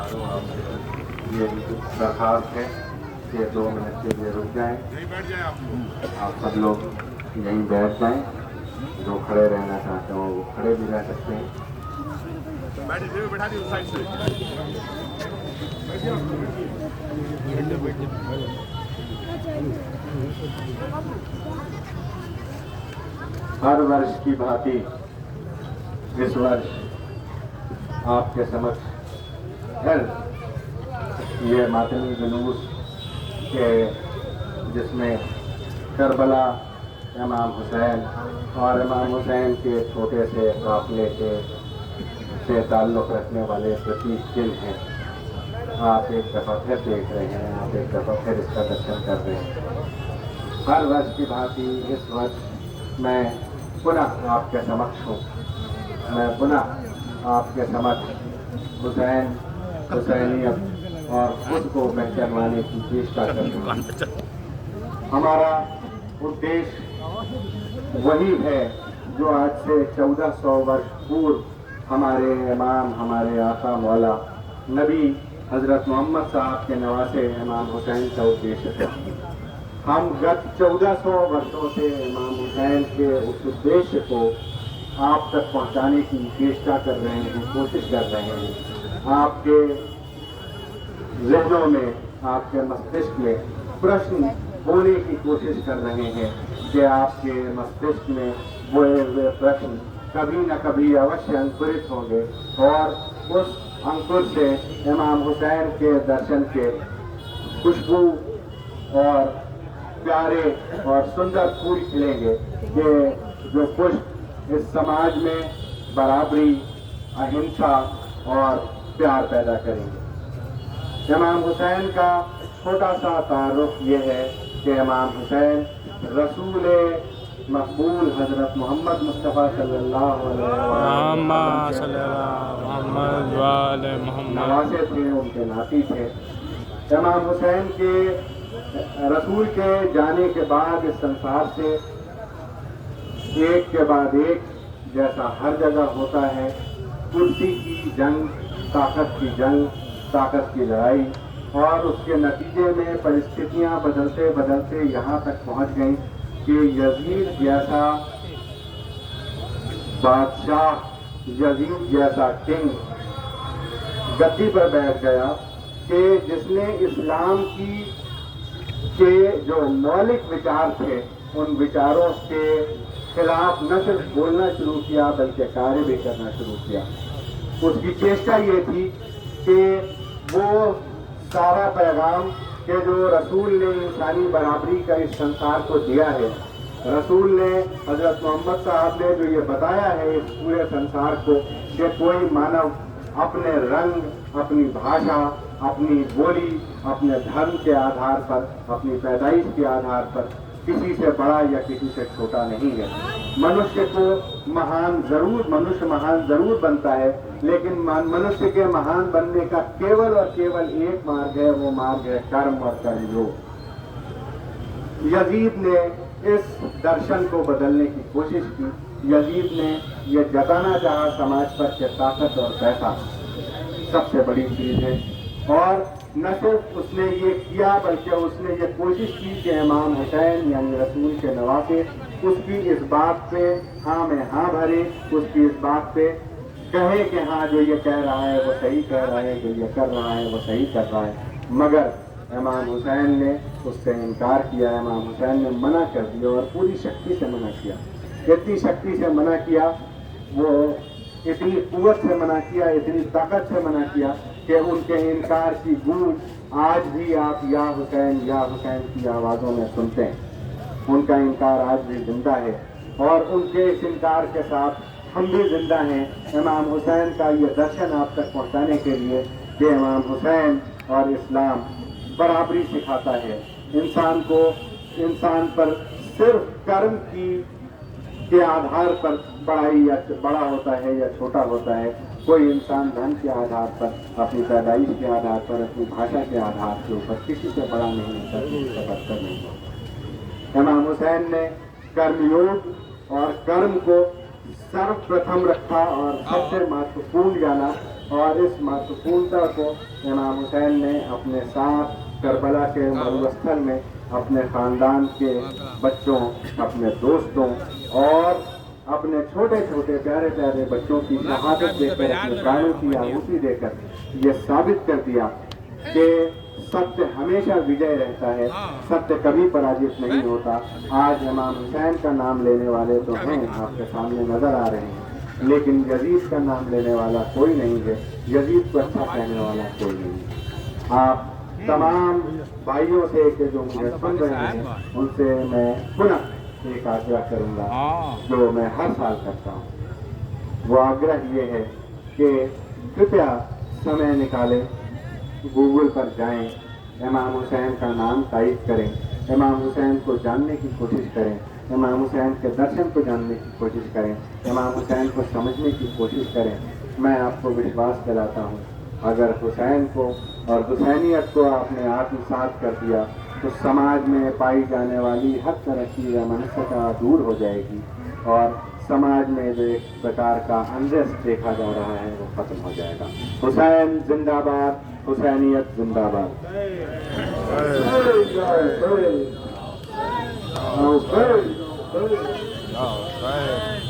ये दरखास्त है कि 2 मिनट के लिए रुक जाएं। आप सब लोग यहीं बैठ जाएं। जो खड़े रहना चाहते हो वो खड़े भी रह सकते हैं। हर वर्ष की भांति इस वर्ष आपके समक्ष फिर ये मातमी जुलूस के जिसमें करबला, इमाम हुसैन और इमाम हुसैन के छोटे से काफिले से ताल्लुक़ रखने वाले प्रतीक चिन्ह हैं, आप एक दफ़ा फिर देख रहे हैं, आप एक दफ़ा फिर इसका दर्शन कर रहे हैं। हर वर्ष की भांति इस वर्ष मैं पुनः आपके समक्ष हूँ। मैं पुनः आपके समक्ष हुसैन, हुसैनियत और खुद को पहचानवाने की चेष्टा करूँगा। हमारा उद्देश्य वही है जो आज से 1400 वर्ष पूर्व हमारे इमाम, हमारे आका मौला नबी हज़रत मोहम्मद साहब के नवासे इमाम हुसैन का उद्देश्य था। हम गत 1400 वर्षों से इमाम हुसैन के उस उद्देश्य को आप तक पहुंचाने की चेष्टा कर रहे हैं, कोशिश कर रहे हैं। आपके ज़हनों में, आपके मस्तिष्क में प्रश्न बोने की कोशिश कर रहे हैं कि आपके मस्तिष्क में बोए हुए प्रश्न कभी न कभी अवश्य अंकुरित होंगे और उस अंकुर से इमाम हुसैन के दर्शन के खुशबू और प्यारे और सुंदर फूल खिलेंगे कि जो पुष्प इस समाज में बराबरी, अहिंसा और प्यार पैदा करेंगे। इमाम हुसैन का छोटा सा तारुफ ये है कि इमाम हुसैन रसूल मकबूल हज़रत मोहम्मद मुस्तफ़ा सल्लल्लाहु अलैहि वसल्लम नवासे थे, उनके नाती थे। इमाम हुसैन के रसूल के जाने के बाद इस संसार से एक के बाद एक, जैसा हर जगह होता है, कुर्सी की जंग, ताकत की जंग, ताकत की लड़ाई, और उसके नतीजे में परिस्थितियां बदलते बदलते यहाँ तक पहुँच गई कि यजीद जैसा बादशाह, यजीद जैसा किंग गद्दी पर बैठ गया कि जिसने इस्लाम के जो मौलिक विचार थे उन विचारों के खिलाफ न सिर्फ बोलना शुरू किया बल्कि कार्य भी करना शुरू किया। उसकी चेष्टा ये थी कि वो सारा पैगाम कि जो रसूल ने इंसानी बराबरी का इस संसार को दिया है, रसूल ने, हज़रत मोहम्मद साहब ने जो ये बताया है इस पूरे संसार को कि कोई मानव अपने रंग, अपनी भाषा, अपनी बोली, अपने धर्म के आधार पर, अपनी पैदाइश के आधार पर किसी से बड़ा या किसी से छोटा नहीं है। मनुष्य महान जरूर बनता है, लेकिन मनुष्य के महान बनने का केवल और केवल एक मार्ग है, वो मार्ग है कर्म और कर्मयोग। यजीद ने इस दर्शन को बदलने की कोशिश की। यजीद ने ये जताना चाहा समाज पर कि ताकत और पैसा सबसे बड़ी चीज़ है, और न सिर्फ उसने ये किया बल्कि उसने ये कोशिश की कि इमाम हुसैन यानी रसूल के नवासे उसकी इस बात पे हाँ में हाँ भरे, उसकी इस बात पे कहे कि हाँ जो ये कह रहा है वो सही कह रहा है, जो ये कर रहा है वो सही कर रहा है। मगर इमाम हुसैन ने उससे इनकार किया, इमाम हुसैन ने मना कर दिया और पूरी शक्ति से मना किया। इतनी शक्ति से मना किया, वो इतनी कुव्वत से मना किया, इतनी ताकत से मना किया कि उनके इनकार की गूंज आज भी आप या हुसैन की आवाज़ों में सुनते हैं। उनका इनकार आज भी जिंदा है और उनके इस इनकार के साथ हम भी जिंदा हैं। इमाम हुसैन का ये दर्शन आप तक पहुंचाने के लिए कि इमाम हुसैन और इस्लाम बराबरी सिखाता है। इंसान पर सिर्फ कर्म के आधार पर बड़ा होता है या छोटा होता है। कोई इंसान धन के आधार पर, अपनी पैदाइश के आधार पर, अपनी भाषा के आधार के ऊपर किसी से बड़ा नहीं होता, किसी से बदतर नहीं होता। इमाम हुसैन ने कर्मयोग और कर्म को सर्वप्रथम रखा और सबसे महत्वपूर्ण जाना اور اس مقبولتا کو امام حسین نے اپنے ساتھ کربلا کے مروستھل میں اپنے خاندان کے بچوں، اپنے دوستوں اور اپنے چھوٹے چھوٹے پیارے پیارے بچوں کی شہادت دے کر، اپنے پرانوں کی آہوتی دے کر یہ ثابت کر دیا کہ ستیہ ہمیشہ وجے رہتا ہے، ستیہ کبھی پراجت نہیں ہوتا۔ آج امام حسین کا نام لینے والے تو ہیں، آپ کے سامنے نظر آ رہے ہیں، لیکن یزید کا نام لینے والا کوئی نہیں ہے، یزید کو اچھا کہنے والا کوئی نہیں ہے۔ آپ تمام بھائیوں سے کہ جو مجھے سن رہے ہیں، ان سے میں پنः ایک آگرہ کروں گا جو میں ہر سال کرتا ہوں۔ وہ آگرہ یہ ہے کہ کرپیا سمے نکالیں، گوگل پر جائیں، امام حسین کا نام ٹائپ کریں، امام حسین کو جاننے کی کوشش کریں، امام حسین کے درشن کو جاننے کی کوشش کریں، امام حسین کو سمجھنے کی کوشش کریں۔ میں آپ کو وشواس دلاتا ہوں، اگر حسین کو اور حسینیت کو آپ نے آتمسات کر دیا تو سماج میں پائی جانے والی ہر طرح کی ویمنستا دور ہو جائے گی، اور سماج میں جو ایک پرکار کا انریسٹ دیکھا جا رہا ہے وہ ختم ہو جائے گا۔ حسین زندہ باد، حسینیت زندہ باد۔ Oh, right.